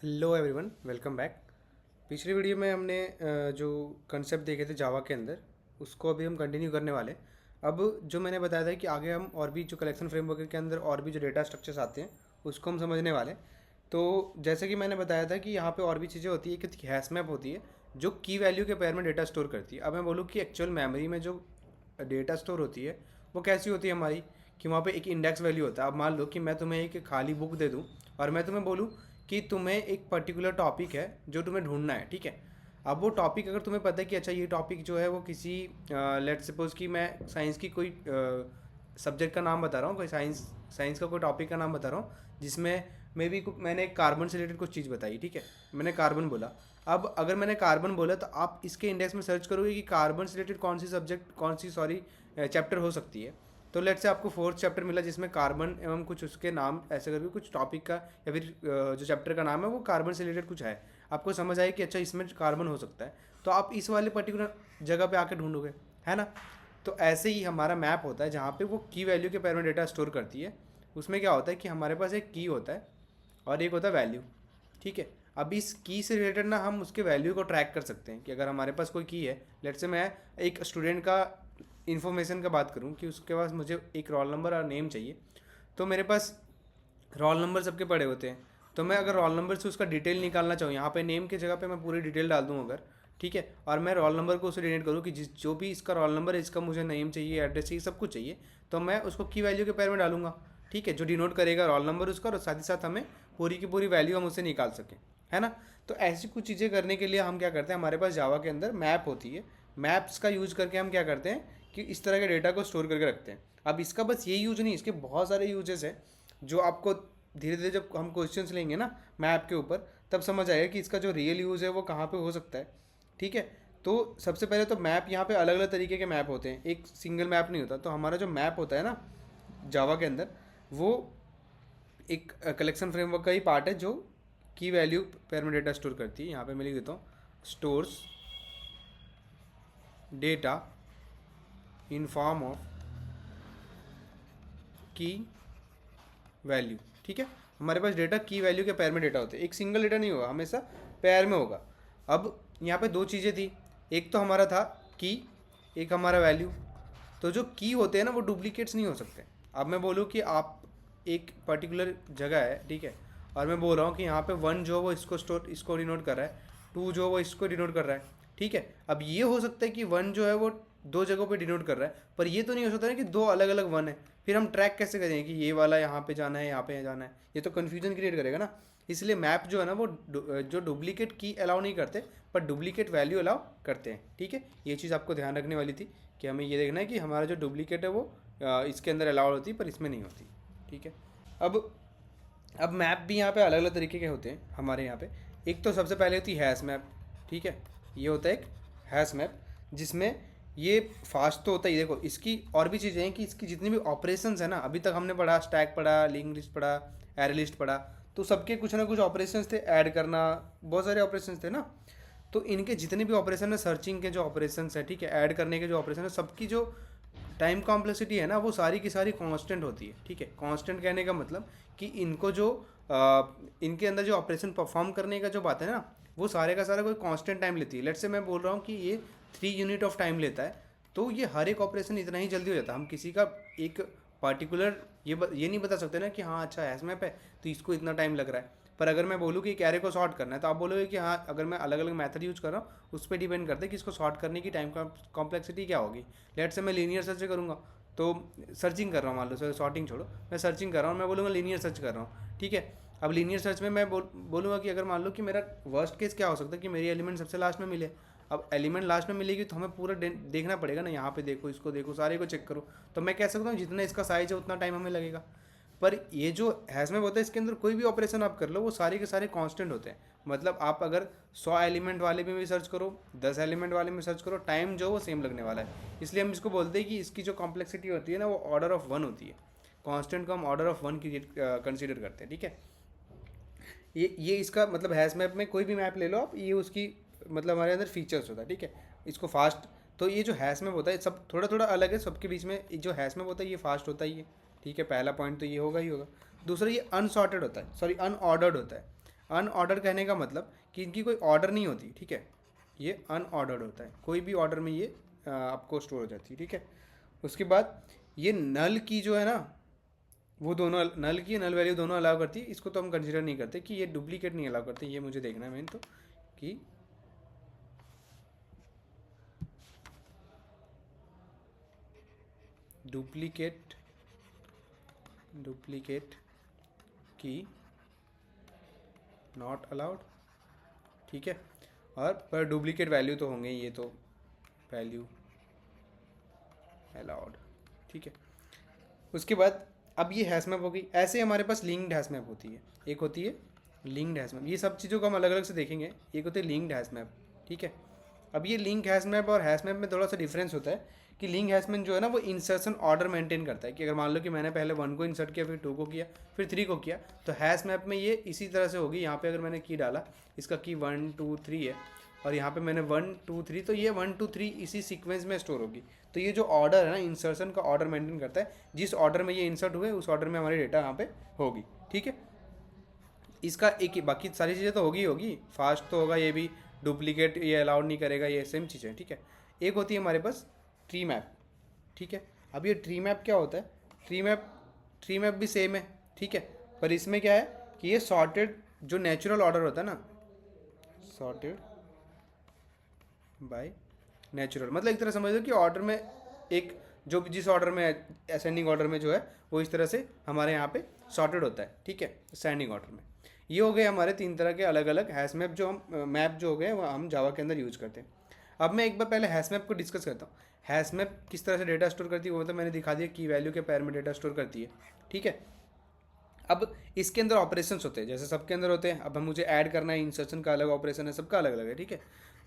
Hello everyone, welcome back. पिछली video में हमने जो कंसेप्ट देखे थे जावा के अंदर, उसको अभी हम कंटिन्यू करने वाले। अब जो मैंने बताया था कि आगे हम और भी जो कलेक्शन फ्रेमवर्क के अंदर और भी जो डेटा स्ट्रक्चर्स आते हैं उसको हम समझने वाले। तो जैसे कि मैंने बताया था कि यहाँ पे और भी चीज़ें होती है कि हैश मैप होती है जो की वैल्यू के पेयर में डेटा स्टोर करती है। अब मैं बोलूँ कि एक्चुअल मेमोरी में जो डेटा स्टोर होती है वो कैसी होती है हमारी, कि वहाँ पे एक इंडेक्स वैल्यू होता है। अब मान लो कि मैं तुम्हें एक खाली बुक दे दूँ और मैं तुम्हें बोलूँ कि तुम्हें एक पर्टिकुलर टॉपिक है जो तुम्हें ढूंढना है, ठीक है। अब वो टॉपिक अगर तुम्हें पता है कि अच्छा ये टॉपिक जो है वो किसी लेट सपोज कि मैं साइंस की कोई सब्जेक्ट का नाम बता रहा हूँ, कोई साइंस साइंस का कोई टॉपिक का नाम बता रहा हूँ जिसमें मे बी मैंने कार्बन से रिलेटेड कुछ चीज़ बताई, ठीक है। मैंने कार्बन बोला। अब अगर मैंने कार्बन बोला तो आप इसके इंडेक्स में सर्च करोगे कि कार्बन से रिलेटेड कौन सी सब्जेक्ट, कौन सी सॉरी चैप्टर हो सकती है। तो लेट से आपको फोर्थ चैप्टर मिला जिसमें कार्बन एवं कुछ उसके नाम ऐसे करके कुछ टॉपिक का या फिर जो चैप्टर का नाम है वो कार्बन से रिलेटेड कुछ है। आपको समझ आए कि अच्छा इसमें कार्बन हो सकता है, तो आप इस वाले पर्टिकुलर जगह पे आके ढूंढोगे, है ना। तो ऐसे ही हमारा मैप होता है जहाँ पे वो की वैल्यू के पैर में डेटा स्टोर करती है। उसमें क्या होता है कि हमारे पास एक की होता है और एक होता है वैल्यू, ठीक है। अब इस की से रिलेटेड ना हम उसके वैल्यू को ट्रैक कर सकते हैं कि अगर हमारे पास कोई की है, लेट से मैं एक स्टूडेंट का इन्फॉर्मेशन का बात करूं कि उसके पास मुझे एक रोल नंबर और नेम चाहिए, तो मेरे पास रोल नंबर सबके पड़े होते हैं। तो मैं अगर रोल नंबर से उसका डिटेल निकालना चाहूँ, यहाँ पे नेम की जगह पे मैं पूरी डिटेल डाल दूँ अगर, ठीक है, और मैं रोल नंबर को उसे डिनेट करूँ कि जिस जो भी इसका रोल नंबर है, इसका मुझे नेम चाहिए, एड्रेस चाहिए, सब कुछ चाहिए, तो मैं उसको की वैल्यू के पैर में डालूंगा, ठीक है, जो डिनोट करेगा रोल नंबर उसका, और साथ ही साथ हमें पूरी की पूरी वैल्यू हम उससे निकाल सकें, है ना। तो ऐसी कुछ चीज़ें करने के लिए हम क्या करते हैं, हमारे पास जावा के अंदर मैप होती है। मैप्स का यूज़ करके हम क्या करते हैं कि इस तरह के डेटा को स्टोर करके रखते हैं। अब इसका बस ये यूज नहीं, इसके बहुत सारे यूजेस हैं जो आपको धीरे धीरे जब हम क्वेश्चंस लेंगे ना मैप के ऊपर, तब समझ आएगा कि इसका जो रियल यूज़ है वो कहाँ पे हो सकता है, ठीक है। तो सबसे पहले तो मैप, यहाँ पे अलग अलग तरीके के मैप होते हैं, एक सिंगल मैप नहीं होता। तो हमारा जो मैप होता है ना जावा के अंदर, वो एक कलेक्शन फ्रेमवर्क का ही पार्ट है जो की वैल्यू पेयर में डेटा स्टोर करती है। यहाँ पे मैं लिख देता हूँ stores data in form of की वैल्यू, ठीक है। हमारे पास डेटा की वैल्यू के पैर में डेटा होते हैं, एक सिंगल डेटा नहीं होगा, हमेशा पैर में होगा। अब यहाँ पे दो चीज़ें थी, एक तो हमारा था की, एक हमारा वैल्यू। तो जो की होते हैं ना वो डुप्लीकेट्स नहीं हो सकते। अब मैं बोलूँ कि आप एक पर्टिकुलर जगह है, ठीक है, और मैं बोल रहा हूँ कि यहाँ पे वन जो है वो इसको डिनोट कर रहा है, टू जो है वो इसको डिनोट कर रहा है, ठीक है। अब ये हो सकता है कि वन जो है वो दो जगहों पे डिनोट कर रहा है, पर ये तो नहीं हो सकता ना कि दो अलग अलग वन है। फिर हम ट्रैक कैसे करेंगे कि ये वाला यहाँ पे जाना है, यहाँ पे जाना है, ये तो कन्फ्यूजन क्रिएट करेगा ना। इसलिए मैप जो है ना वो जो डुप्लीकेट की अलाउ नहीं करते, पर डुप्लीकेट वैल्यू अलाउ करते हैं, ठीक है। ये चीज़ आपको ध्यान रखने वाली थी कि हमें ये देखना है कि हमारा जो डुप्लीकेट है वो इसके अंदर अलाउड होती है पर इसमें नहीं होती, ठीक है। अब अब मैप भी यहाँ पे अलग अलग तरीके के होते हैं हमारे यहाँ पे। एक तो सबसे पहले होती है हैश मैप, ठीक है। ये होता है एक हैश मैप जिसमें ये फास्ट तो होता ही, देखो इसकी और भी चीज़ें हैं कि इसकी जितनी भी ऑपरेशंस है ना, अभी तक हमने पढ़ा स्टैक पढ़ा, लिंक लिस्ट पढ़ा, एरे लिस्ट पढ़ा, तो सबके कुछ ना कुछ ऑपरेशंस थे, ऐड करना, बहुत सारे ऑपरेशंस थे ना। तो इनके जितने भी ऑपरेशन है, सर्चिंग के जो ऑपरेशंस है, ठीक है, ऐड करने के जो ऑपरेशन है, सबकी जो टाइम कॉम्प्लेक्सिटी है ना वो सारी की सारी कांस्टेंट होती है, ठीक है। कांस्टेंट कहने का मतलब कि इनको जो इनके अंदर जो ऑपरेशन परफॉर्म करने का जो बात है ना, वो सारे का सारा कोई कांस्टेंट टाइम लेती है। लेट्स से मैं बोल रहा हूँ कि ये 3 यूनिट ऑफ टाइम लेता है, तो ये हर एक ऑपरेशन इतना ही जल्दी हो जाता है। हम किसी का एक पर्टिकुलर ये नहीं बता सकते ना कि हाँ अच्छा एस मैप है तो इसको इतना टाइम लग रहा है। पर अगर मैं बोलूँ कि एक एरे को सॉर्ट करना है तो आप बोलोगे कि हाँ, अगर मैं अलग अलग मेथड यूज कर रहा हूँ उस पर डिपेंड करता है कि इसको सॉर्ट करने की टाइम कॉम्प्लेक्सिटी क्या होगी। लेट से मैं लीनियर सर्च करूँगा, तो सर्चिंग कर रहा हूँ, मान लो सर सॉर्टिंग छोड़ो, मैं सर्चिंग कर रहा हूँ, मैं बोलूँगा लीनियर सर्च कर रहा हूँ, ठीक है। अब लीनियर सर्च में मैं बोलूँगा कि अगर मान लो कि मेरा वर्स्ट केस क्या हो सकता है कि मेरी एलिमेंट सबसे लास्ट में मिले। अब एलिमेंट लास्ट में मिलेगी तो हमें पूरा देखना पड़ेगा ना, यहाँ पे देखो, इसको देखो, सारे को चेक करो। तो मैं कह सकता हूँ जितना इसका साइज है उतना टाइम हमें लगेगा। पर ये जो हैश मैप होता है इसके अंदर कोई भी ऑपरेशन आप कर लो वो सारे के सारे कांस्टेंट होते हैं। मतलब आप अगर 100 एलिमेंट वाले में भी सर्च करो, 10 एलिमेंट वाले में सर्च करो, टाइम जो वो सेम लगने वाला है। इसलिए हम इसको बोलते हैं कि इसकी जो कॉम्प्लेक्सिटी होती है ना वो ऑर्डर ऑफ वन होती है। कांस्टेंट को हम ऑर्डर ऑफ वन की कंसिडर करते हैं, ठीक है। ये इसका मतलब हैश मैप में कोई भी मैप ले लो आप, ये उसकी मतलब हमारे अंदर फीचर्स होता है, ठीक है। इसको फास्ट, तो ये जो हैश मैप होता है सब थोड़ा थोड़ा अलग है सबके बीच में। जो हैश मैप होता है ये फास्ट होता ही है, ठीक है, पहला पॉइंट तो ये होगा ही होगा। दूसरा ये अनसॉर्टेड होता है, सॉरी अनऑर्डर्ड होता है। अनऑर्डर कहने का मतलब कि इनकी कोई ऑर्डर नहीं होती, ठीक है, ये अनऑर्डर्ड होता है, कोई भी ऑर्डर में ये आपको स्टोर हो जाती है, ठीक है। उसके बाद ये नल की जो है ना, वो दोनों नल की नल वैल्यू दोनों अलाउ करती है, इसको तो हम कंसिडर नहीं करते कि ये डुप्लीकेट नहीं अलाउ करते, ये मुझे देखना है मेन तो कि डुप्लीकेट की नॉट अलाउड, ठीक है। और पर डुप्लीकेट वैल्यू तो होंगे, ये तो वैल्यू अलाउड, ठीक है। उसके बाद अब ये हैश मैप हो गई। ऐसे हमारे पास लिंक्ड हैश मैप होती है, एक होती है लिंक्ड हैश मैप, ये सब चीज़ों को हम अलग अलग से देखेंगे। एक होती है लिंक्ड हैश मैप, ठीक है। अब ये लिंक हैश मैप और हैश मैप में थोड़ा सा डिफरेंस होता है कि लिंक हैश मैप जो है ना वो इंसर्शन ऑर्डर मेंटेन करता है, कि अगर मान लो कि मैंने पहले 1 को इंसर्ट किया, फिर 2 को किया, फिर 3 को किया, तो हैश मैप में ये इसी तरह से होगी। यहाँ पे अगर मैंने की डाला, इसका की 1 2 3 है, और यहाँ पे मैंने 1 2 3, तो ये 1 2 3 इसी सीक्वेंस में स्टोर होगी। तो ये जो ऑर्डर है ना, इंसर्शन का ऑर्डर मेंटेन करता है, जिस ऑर्डर में ये इंसर्ट हुए उस ऑर्डर में हमारी डेटा यहाँ पे होगी, ठीक है। इसका एक ही, बाकी सारी चीज़ें तो होगी, फास्ट तो होगा, ये भी डुप्लीकेट ये अलाउड नहीं करेगा, ये सेम चीज़ें, ठीक है। एक होती है हमारे पास ट्री मैप, ठीक है। अब ये ट्री मैप क्या होता है, ट्री मैप भी सेम है, ठीक है, पर इसमें क्या है कि ये सॉर्टेड जो नेचुरल ऑर्डर होता है ना, सॉर्टेड बाय नेचुरल, मतलब एक तरह समझ लो कि ऑर्डर में एक जो जिस ऑर्डर में असेंडिंग ऑर्डर में जो है वो इस तरह से हमारे यहाँ पे सॉर्टेड होता है, ठीक है, असेंडिंग ऑर्डर में। ये हो गए हमारे 3 तरह के अलग अलग हैश मैप, जो हम मैप जो हो गए वो हम जावा के अंदर यूज करते हैं। अब मैं एक बार पहले हैश मैप को डिस्कस करता हूँ। हैश मैप किस तरह से डेटा स्टोर करती है वो तो मैंने दिखा दिया, की वैल्यू के पैर में डेटा स्टोर करती है, ठीक है। अब इसके अंदर ऑपरेशंस होते हैं, जैसे सबके अंदर होते हैं। अब हम मुझे ऐड करना है, इंसर्शन का अलग ऑपरेशन है, सबका अलग अलग है, ठीक है।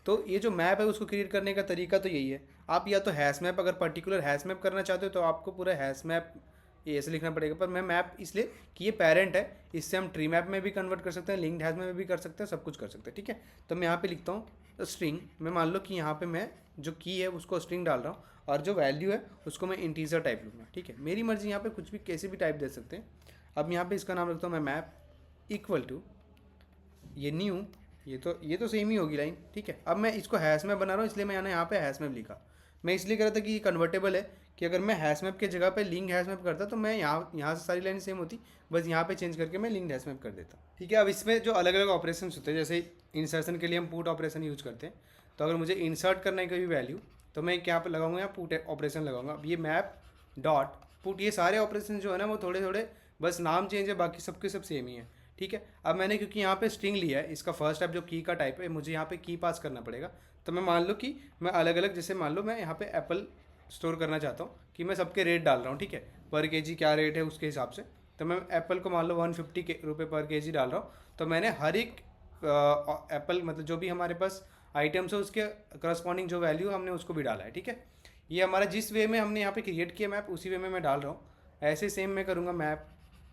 तो ये जो मैप है उसको क्रिएट करने का तरीका तो यही है। आप या तो हैश मैप, अगर पर्टिकुलर हैश मैप करना चाहते हो तो आपको पूरा हैश मैप ये ऐसे लिखना पड़ेगा, पर मैं मैप इसलिए कि ये पेरेंट है, इससे हम ट्री मैप में भी कन्वर्ट कर सकते हैं, लिंक्ड हैश में भी कर सकते हैं, सब कुछ कर सकते हैं, ठीक है। तो मैं यहाँ पे लिखता हूँ स्ट्रिंग, मैं मान लो कि यहाँ पे मैं जो की है उसको स्ट्रिंग डाल रहा हूँ, और जो वैल्यू है उसको मैं इंटीजर टाइप लूँगा, ठीक है। मेरी मर्जी, यहाँ पे कुछ भी कैसे भी टाइप दे सकते हैं। अब यहाँ पे इसका नाम रखता हूँ मैं मैप इक्वल टू ये न्यू, ये तो सेम ही होगी लाइन, ठीक है। अब मैं इसको हैश मैप बना रहा हूँ, इसलिए मैंने यहाँ पे हैश मैप लिखा। मैं इसलिए कर रहा था कि ये कन्वर्टेबल है, कि अगर मैं हैश मैप के जगह पे लिंक हैश मैप करता तो मैं यहाँ से सारी लाइन सेम होती, बस यहाँ पे चेंज करके मैं लिंक हैश मैप कर देता, ठीक है। अब इसमें जो अलग अलग ऑपरेशन होते हैं, जैसे इंसर्शन के लिए हम पुट ऑपरेशन यूज करते हैं, तो अगर मुझे इंसर्ट करना है कोई वैल्यू तो मैं क्या लगाऊंगा, यहाँ पुट ऑपरेशन लगाऊंगा। अब ये मैप डॉट पुट, ये सारे ऑपरेशन जो है ना वो थोड़े थोड़े बस नाम चेंज है, बाकी सबके सब सेम ही है, ठीक है। अब मैंने क्योंकि यहाँ पे स्ट्रिंग लिया है, इसका फर्स्ट टाइप जो की का टाइप है, मुझे यहाँ पे की पास करना पड़ेगा। तो मैं मान लो कि मैं अलग अलग, जैसे मान लो मैं यहाँ पे एप्पल स्टोर करना चाहता हूँ कि मैं सबके रेट डाल रहा हूँ, ठीक है, पर केजी क्या रेट है उसके हिसाब से। तो मैं एप्पल को मान लो 150 रुपये पर केजी डाल रहा हूँ, तो मैंने हर एक एप्पल मतलब जो भी हमारे पास आइटम्स है उसके करस्पॉन्डिंग जो वैल्यू हमने उसको भी डाला है, ठीक है। ये हमारा जिस वे में हमने यहाँ पे क्रिएट किया मैप, उसी वे में मैं डाल रहा हूँ। ऐसे सेम मैं करूँगा मैप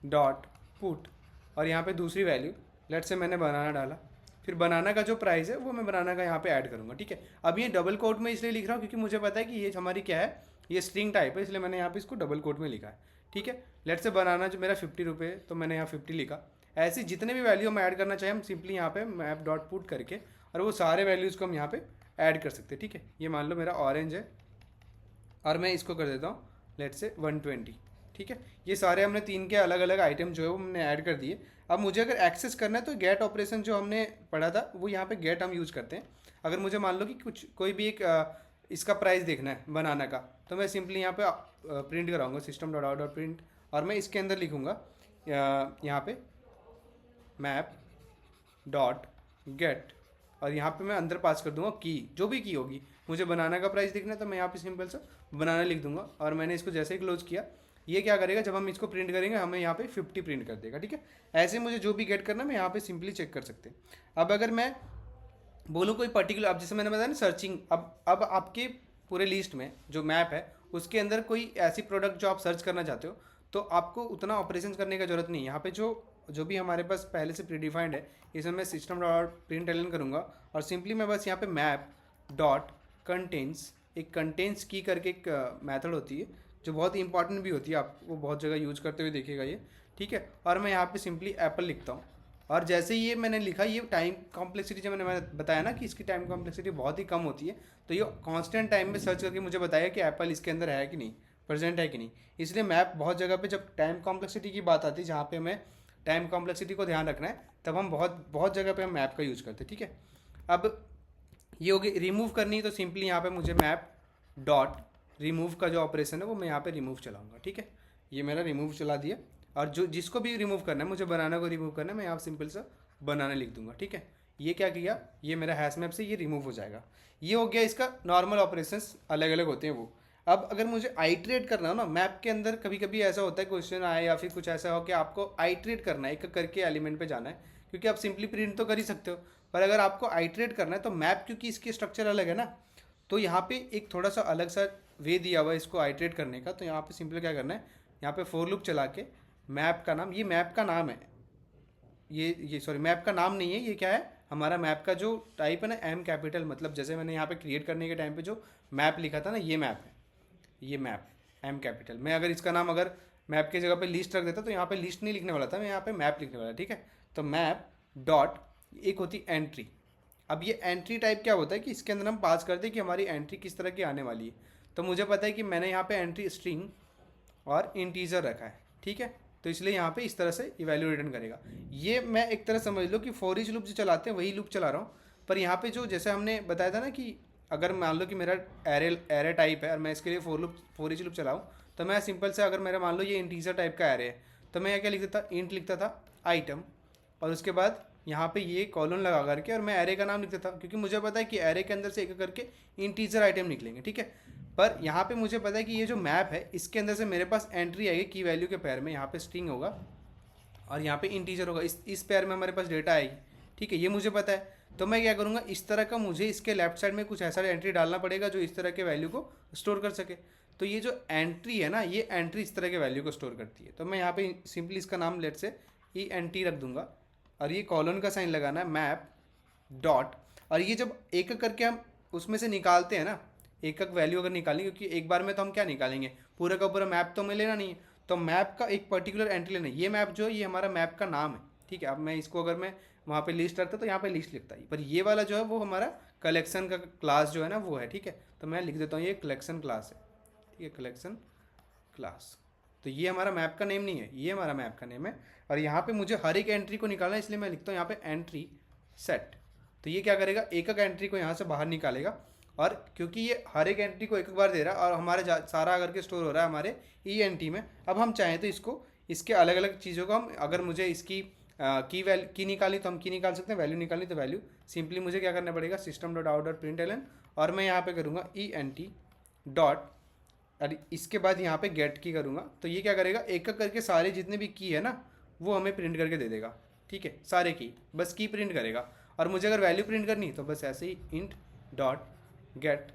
डॉट पुट, और यहाँ पे दूसरी वैल्यू लेट से मैंने बनाना डाला, फिर बनाना का जो प्राइस है वो मैं बनाना का यहाँ पे ऐड करूँगा, ठीक है। अब ये डबल कोट में इसलिए लिख रहा हूँ क्योंकि मुझे पता है कि ये हमारी क्या है, ये स्ट्रिंग टाइप है, इसलिए मैंने यहाँ पे इसको डबल कोट में लिखा है, ठीक है। लेट से बनाना जो मेरा 50 रुपये, तो मैंने यहाँ 50 लिखा। ऐसी जितने भी वैल्यू हम ऐड करना चाहें, हम सिंपली यहाँ पे मैप डॉट पुट करके और वो सारे वैल्यूज़ को हम यहाँ पे ऐड कर सकते हैं, ठीक है। ये मान लो मेरा ऑरेंज है और मैं इसको कर देता हूँ लेट से 120, ठीक है। ये सारे हमने 3 के अलग अलग आइटम जो है वो हमने ऐड कर दिए। अब मुझे अगर एक्सेस करना है तो गेट ऑपरेशन जो हमने पढ़ा था वो यहाँ पे गेट हम यूज़ करते हैं। अगर मुझे मान लो कि कोई भी एक इसका प्राइस देखना है बनाना का, तो मैं सिंपली यहाँ पे प्रिंट कराऊंगा system dot out dot print, और मैं इसके अंदर लिखूँगा यहाँ पे मैप डॉट गेट, और यहाँ पे मैं अंदर पास कर दूंगा की, जो भी की होगी। मुझे बनाना का प्राइस देखना है तो मैं यहाँ पे सिंपल सा बनाना लिख दूंगा, और मैंने इसको जैसे ही क्लोज किया, ये क्या करेगा जब हम इसको प्रिंट करेंगे हमें यहाँ पे 50 प्रिंट कर देगा, ठीक है। ऐसे मुझे जो भी गेट करना है मैं यहाँ पे सिंपली चेक कर सकते हैं। अब अगर मैं बोलूँ कोई पर्टिकुलर, अब जैसे मैंने बताया ना सर्चिंग, अब आपके पूरे लिस्ट में जो मैप है उसके अंदर कोई ऐसी प्रोडक्ट जो आप सर्च करना चाहते हो, तो आपको उतना ऑपरेशन करने का जरूरत नहीं है। यहाँ पे जो भी हमारे पास पहले से प्रीडिफाइंड है, इसमें मैं सिस्टम डॉट प्रिंट एलन करूँगा, और सिंपली मैं बस यहाँ पे मैप डॉट कंटेंट्स, एक कंटेंट्स की करके एक मेथड होती है जो बहुत ही इंपॉर्टेंट भी होती है, आप वो बहुत जगह यूज करते हुए देखेगा ये, ठीक है। और मैं यहाँ पे सिंपली एप्पल लिखता हूँ, और जैसे ही ये मैंने लिखा, ये टाइम कॉम्प्लेक्सिटी जो मैंने बताया ना कि इसकी टाइम कॉम्प्लेक्सिटी बहुत ही कम होती है, तो ये कांस्टेंट टाइम में सर्च करके मुझे बताया कि एप्पल इसके अंदर है कि नहीं, प्रेजेंट है कि नहीं। इसलिए मैप बहुत जगह पे जब टाइम कॉम्प्लेक्सिटी की बात आती है, जहाँ पे हमें टाइम कॉम्प्लेक्सिटी को ध्यान रखना है, तब हम बहुत बहुत जगह पे हम मैप का यूज़ करते हैं, ठीक है। अब ये होगी रिमूव करनी है, तो सिंपली यहाँ पे मुझे मैप डॉट रिमूव का जो ऑपरेशन है वो मैं यहाँ पे रिमूव चलाऊंगा, ठीक है। ये मेरा रिमूव चला दिया, और जो जिसको भी रिमूव करना है, मुझे बनाना को रिमूव करना है, मैं यहाँ सिंपल सा बनाना लिख दूंगा, ठीक है। ये क्या किया, ये मेरा हैश मैप से ये रिमूव हो जाएगा। ये हो गया इसका नॉर्मल ऑपरेशंस, अलग अलग होते हैं वो। अब अगर मुझे आइट्रेट करना हो ना मैप के अंदर, कभी कभी ऐसा होता है क्वेश्चन आए या फिर कुछ ऐसा हो कि आपको आइट्रेट करना है, एक करके एलिमेंट पे जाना है, क्योंकि आप सिंपली प्रिंट तो कर ही सकते हो, पर अगर आपको आइट्रेट करना है तो मैप, क्योंकि इसकी स्ट्रक्चर अलग है ना, तो यहाँ पे एक थोड़ा सा अलग सा वे दिया हुआ है इसको आइट्रेट करने का। तो यहाँ पे सिंपल क्या करना है, यहाँ पे फोर लूप चला के मैप का नाम, ये मैप का नाम है, ये सॉरी मैप का नाम नहीं है, ये क्या है, हमारा मैप का जो टाइप है ना एम कैपिटल, मतलब जैसे मैंने यहाँ पे क्रिएट करने के टाइम पे जो मैप लिखा था ना, ये मैप है, ये मैप एम कैपिटल। मैं अगर इसका नाम अगर मैप की जगह पे लिस्ट रख देता तो यहाँ पे लिस्ट नहीं लिखने वाला था, मैं यहाँ पे मैप लिखने वाला, ठीक है। तो मैप डॉट, एक होती एंट्री। अब ये एंट्री टाइप क्या होता है कि इसके अंदर हम पास करते हैं कि हमारी एंट्री किस तरह की आने वाली है। तो मुझे पता है कि मैंने यहाँ पे एंट्री स्ट्रिंग और इंटीजर रखा है, ठीक है। तो इसलिए यहाँ पे इस तरह से ये वैल्यू रिटर्न करेगा। ये मैं एक तरह समझ लो कि फॉर ईच लूप जो चलाते हैं वही लूप चला रहा हूँ, पर यहाँ पे जो जैसे हमने बताया था ना कि अगर मान लो कि मेरा एरे टाइप है और मैं इसके लिए फॉर ईच लूप चलाऊँ, तो मैं सिंपल से अगर मेरा मान लो ये इंटीजर टाइप का एरे है, तो मैं क्या लिखता था, इंट लिखता था आइटम, और उसके बाद यहाँ पे ये कॉलन लगा करके और मैं एरे का नाम लिखता था, क्योंकि मुझे पता है कि एरे के अंदर से एक करके इंटीजर आइटम निकलेंगे, ठीक है। पर यहाँ पे मुझे पता है कि ये जो मैप है इसके अंदर से मेरे पास एंट्री आएगी की वैल्यू के पेयर में, यहाँ पे स्ट्रिंग होगा और यहाँ पे इंटीजर होगा, इस पेयर में हमारे पास डेटा आएगी, ठीक है। ये मुझे पता है, तो मैं क्या करूँगा, इस तरह का मुझे इसके लेफ्ट साइड में कुछ ऐसा एंट्री डालना पड़ेगा जो इस तरह के वैल्यू को स्टोर कर सके। तो ये जो एंट्री है ना, ये एंट्री इस तरह के वैल्यू को स्टोर करती है। तो मैं यहाँ पे सिंपली इसका नाम लेट से ENT रख दूंगा, और ये कॉलन का साइन लगाना है मैप डॉट, और ये जब एक एक करके हम उसमें से निकालते हैं ना, एक एक वैल्यू अगर निकालेंगे, क्योंकि एक बार में तो हम क्या निकालेंगे, पूरा का पूरा मैप तो हमें लेना नहीं है, तो मैप का एक पर्टिकुलर एंट्री लेना है। ये मैप जो है ये हमारा मैप का नाम है, ठीक है। अब मैं इसको अगर मैं वहाँ पे लिस्ट रखता तो यहाँ पे लिस्ट लिखता है, पर ये वाला जो है वो हमारा कलेक्शन का क्लास जो है ना वो है, ठीक है। तो मैं लिख देता हूँ ये कलेक्शन क्लास है, ठीक है, कलेक्शन क्लास। तो ये हमारा मैप का नेम नहीं है, ये हमारा मैप का नेम है, और यहाँ पे मुझे हर एक एंट्री को निकालना है, इसलिए मैं लिखता हूँ यहाँ पे एंट्री सेट। तो ये क्या करेगा, एक एक एंट्री को यहाँ से बाहर निकालेगा, और क्योंकि ये हर एक एंट्री को एक बार दे रहा है और हमारे सारा अगर के स्टोर हो रहा है हमारे ENT में। अब हम चाहें तो इसको इसके अलग अलग चीज़ों को हम, अगर मुझे इसकी की निकाली तो हम की निकाल सकते हैं, वैल्यू निकालनी तो वैल्यू। सिंपली मुझे क्या करना पड़ेगा, system dot out dot println, और मैं यहाँ पे करूँगा ENT डॉट, और इसके बाद यहाँ पे गेट की करूँगा। तो ये क्या करेगा, एक एक करके सारे जितने भी की है ना वो हमें प्रिंट करके दे देगा, ठीक है। सारे की बस की प्रिंट करेगा, और मुझे अगर वैल्यू प्रिंट करनी तो बस ऐसे ही इंट डॉट गेट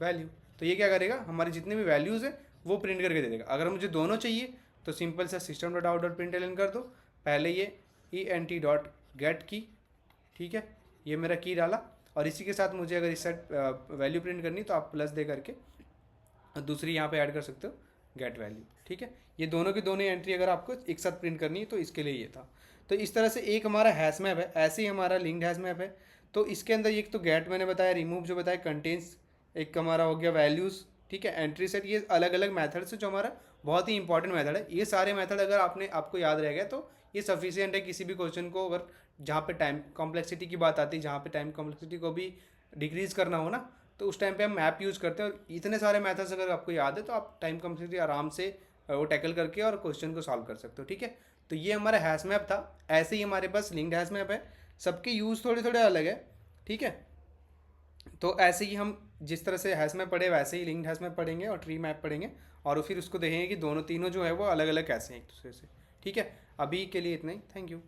वैल्यू। तो ये क्या करेगा, हमारे जितने भी वैल्यूज़ है वो प्रिंट करके दे देगा। अगर मुझे दोनों चाहिए तो सिंपल सा system dot out dot println कर दो, पहले ये ENT डॉट गेट की, ठीक है, ये मेरा की डाला, और इसी के साथ मुझे अगर इस साइड वैल्यू प्रिंट करनी तो आप प्लस दे करके दूसरी यहाँ पे ऐड कर सकते हो गेट वैल्यू, ठीक है। ये दोनों की दोनों एंट्री अगर आपको एक साथ प्रिंट करनी है तो इसके लिए ये था। तो इस तरह से एक हमारा हैश मैप है, ऐसे ही हमारा लिंक्ड हैश मैप है। तो इसके अंदर एक तो गेट मैंने बताया, रिमूव जो बताया, कंटेंट्स एक हमारा हो गया, वैल्यूज़, ठीक है, एंट्री सेट, ये अलग अलग मेथड्स है जो हमारा बहुत ही इंपॉर्टेंट मेथड है। ये सारे मेथड अगर आपको याद रह गया तो ये सफिशियंट है किसी भी क्वेश्चन को, अगर जहाँ पे टाइम कॉम्प्लेक्सिटी की बात आती है, जहाँ पे टाइम कॉम्प्लेक्सिटी को भी डिक्रीज़ करना हो ना, तो उस टाइम पे हम मैप यूज़ करते हैं। और इतने सारे मेथड्स अगर आपको याद है तो आप टाइम कॉम्प्लेक्सिटी आराम से वो टैकल करके और क्वेश्चन को सॉल्व कर सकते हो, ठीक है। तो ये हमारा हैश मैप था। ऐसे ही हमारे पास लिंक्ड हैश मैप है, सबके यूज़ थोड़े थोड़े अलग है, ठीक है। तो ऐसे ही हम जिस तरह से हैश मैप पढ़े वैसे ही लिंक्ड हैश मैप पढ़ेंगे और ट्री मैप पढ़ेंगे, और फिर उसको देखेंगे कि दोनों तीनों जो है वो अलग अलग कैसे हैं एक दूसरे से, ठीक है। अभी के लिए इतना ही, थैंक यू।